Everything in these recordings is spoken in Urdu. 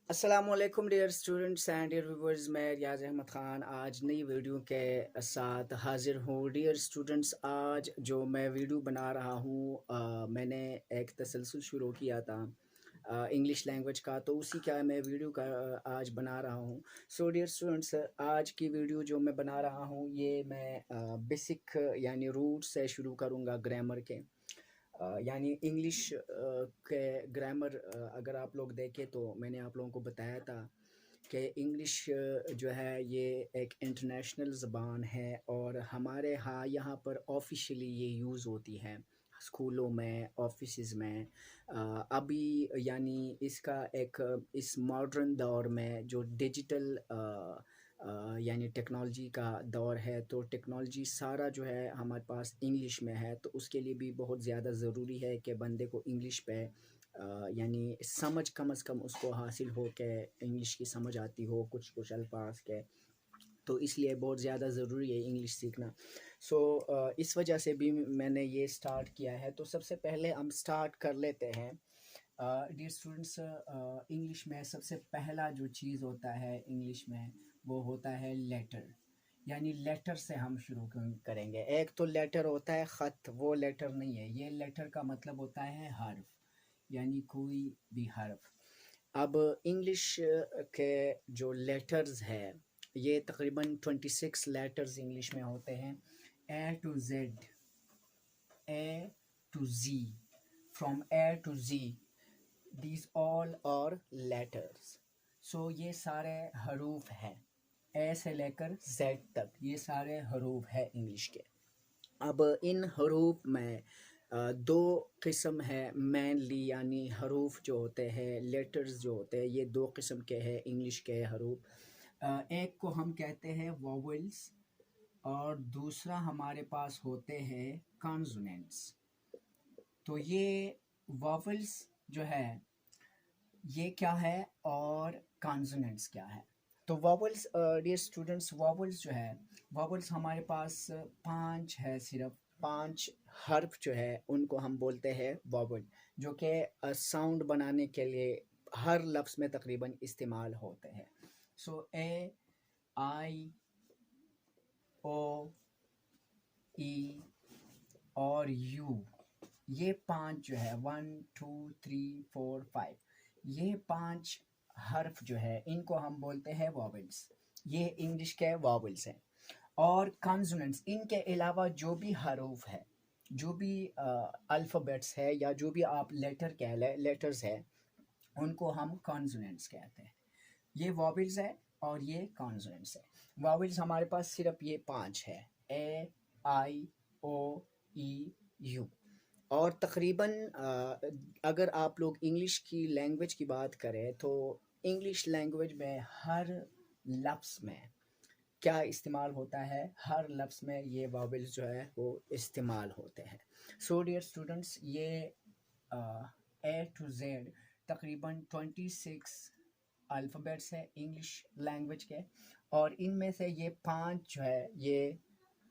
السلام علیکم dear students and dear viewers, میں ریاض احمد خان آج نئی ویڈیو کے ساتھ حاضر ہوں۔ ڈیئر اسٹوڈنٹس، آج جو میں ویڈیو بنا رہا ہوں میں نے ایک تسلسل شروع کیا تھا انگلش لینگویج کا، تو اسی کا میں ویڈیو کا آج بنا رہا ہوں۔ سو ڈیئر اسٹوڈنٹس، آج کی ویڈیو جو میں بنا رہا ہوں یہ میں بیسک یعنی روٹ سے شروع کروں گا گرامر کے، یعنی انگلش کے گرامر۔ اگر آپ لوگ دیکھیں تو میں نے آپ لوگوں کو بتایا تھا کہ انگلش جو ہے یہ ایک انٹرنیشنل زبان ہے، اور ہمارے یہاں پر آفیشلی یہ یوز ہوتی ہے اسکولوں میں، آفیسز میں۔ ابھی یعنی اس کا ایک اس ماڈرن دور میں جو ڈیجیٹل یعنی ٹیکنالوجی کا دور ہے، تو ٹیکنالوجی سارا جو ہے ہمارے پاس انگلش میں ہے، تو اس کے لیے بھی بہت زیادہ ضروری ہے کہ بندے کو انگلش پہ یعنی سمجھ کم از کم اس کو حاصل ہو، کہ انگلش کی سمجھ آتی ہو کچھ الفاظ کے، تو اس لیے بہت زیادہ ضروری ہے انگلش سیکھنا۔ سو اس وجہ سے بھی میں نے یہ سٹارٹ کیا ہے۔ تو سب سے پہلے ہم سٹارٹ کر لیتے ہیں۔ ڈیئر اسٹوڈنٹس، انگلش میں سب سے پہلا جو چیز ہوتا ہے انگلش میں وہ ہوتا ہے لیٹر، یعنی لیٹر سے ہم شروع کریں گے۔ ایک تو لیٹر ہوتا ہے خط، وہ لیٹر نہیں ہے، یہ لیٹر کا مطلب ہوتا ہے حرف، یعنی کوئی بھی حرف۔ اب انگلش کے جو لیٹرز ہے یہ تقریباً 26 لیٹرز انگلش میں ہوتے ہیں، A to Z, A to Z, from A to Z, these all are letters. So یہ سارے حروف ہیں، اے سے لے کر زیڈ تک یہ سارے حروف ہیں انگلش کے۔ اب ان حروف میں دو قسم ہے مینلی، یعنی حروف جو ہوتے ہیں، لیٹرز جو ہوتے ہیں، یہ دو قسم کے ہیں انگلش کے حروف۔ ایک کو ہم کہتے ہیں واولز، اور دوسرا ہمارے پاس ہوتے ہیں کانسوننٹس۔ تو یہ واولز جو ہے یہ کیا ہے اور کانسوننٹس کیا ہے؟ تو واولز، ڈیئر اسٹوڈنٹس، واولز جو ہے، واولز ہمارے پاس 5 ہے، صرف 5 حرف جو ہے ان کو ہم بولتے ہیں واول، جو کہ ساؤنڈ بنانے کے لیے ہر لفظ میں تقریباً استعمال ہوتے ہیں۔ سو اے، آئی، او، ای اور یو، یہ 5 جو ہے 1 2 3 4 5، یہ 5 حرف جو ہے ان کو ہم بولتے ہیں واولز، یہ انگلش کے واولز ہیں۔ اور کانسوننٹس، ان کے علاوہ جو بھی حروف ہے، جو بھی الفابیٹس ہے، یا جو بھی آپ لیٹر کہہ لیں، لیٹرز ہے، ان کو ہم کانسوننٹس کہتے ہیں۔ یہ واولز ہے اور یہ کانسوننٹس ہے۔ واولز ہمارے پاس صرف یہ 5 ہے، اے، آئی، او، ای، یو۔ اور تقریباً اگر آپ لوگ انگلش کی لینگویج کی بات کریں تو انگلش لینگویج میں ہر لفظ میں کیا استعمال ہوتا ہے؟ ہر لفظ میں یہ واولز جو ہے وہ استعمال ہوتے ہیں۔ سو ڈیئر اسٹوڈنٹس، یہ اے ٹو زیڈ تقریباً 26 الفابیٹس ہے انگلش لینگویج کے، اور ان میں سے یہ 5 جو ہے یہ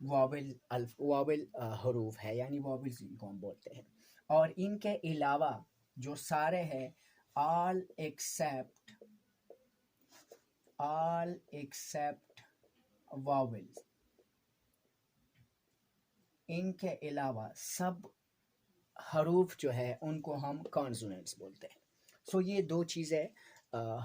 واول حروف ہے، یعنی واولز ان کو ہم بولتے ہیں۔ اور ان کے علاوہ جو سارے ہیں آل ایکسیپٹ واولز، ان کے علاوہ سب حروف جو ہے ان کو ہم کانسوننٹس بولتے ہیں۔ سو یہ دو چیزیں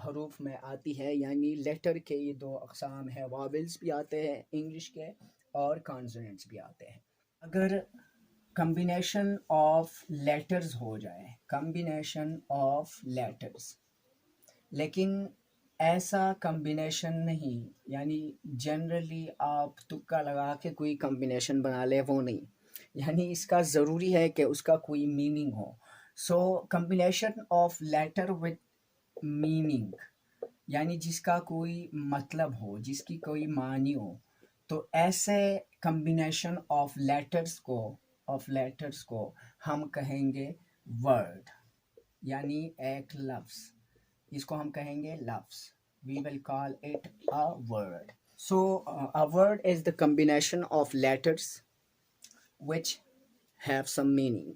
حروف میں آتی ہے، یعنی لیٹر کے یہ دو اقسام ہیں، واولز بھی آتے ہیں انگلش کے اور کانسوننٹس بھی آتے ہیں۔ اگر کمبینیشن آف لیٹرز ہو جائے، کمبینیشن آف لیٹرز، لیکن ایسا کمبینیشن نہیں، یعنی جنرلی آپ تکا لگا کے کوئی کمبینیشن بنا لے، وہ نہیں، یعنی اس کا ضروری ہے کہ اس کا کوئی میننگ ہو۔ So combination of letter with meaning, یعنی جس کا کوئی مطلب ہو، جس کی کوئی معنی ہو، تو ایسے کمبینیشن آف لیٹرز کو ہم کہیں گے ورڈ، یعنی ایک لفظ، اس کو ہم کہیں گے لفظ۔ We will call it a word. So a word is the combination of letters which have some meaning.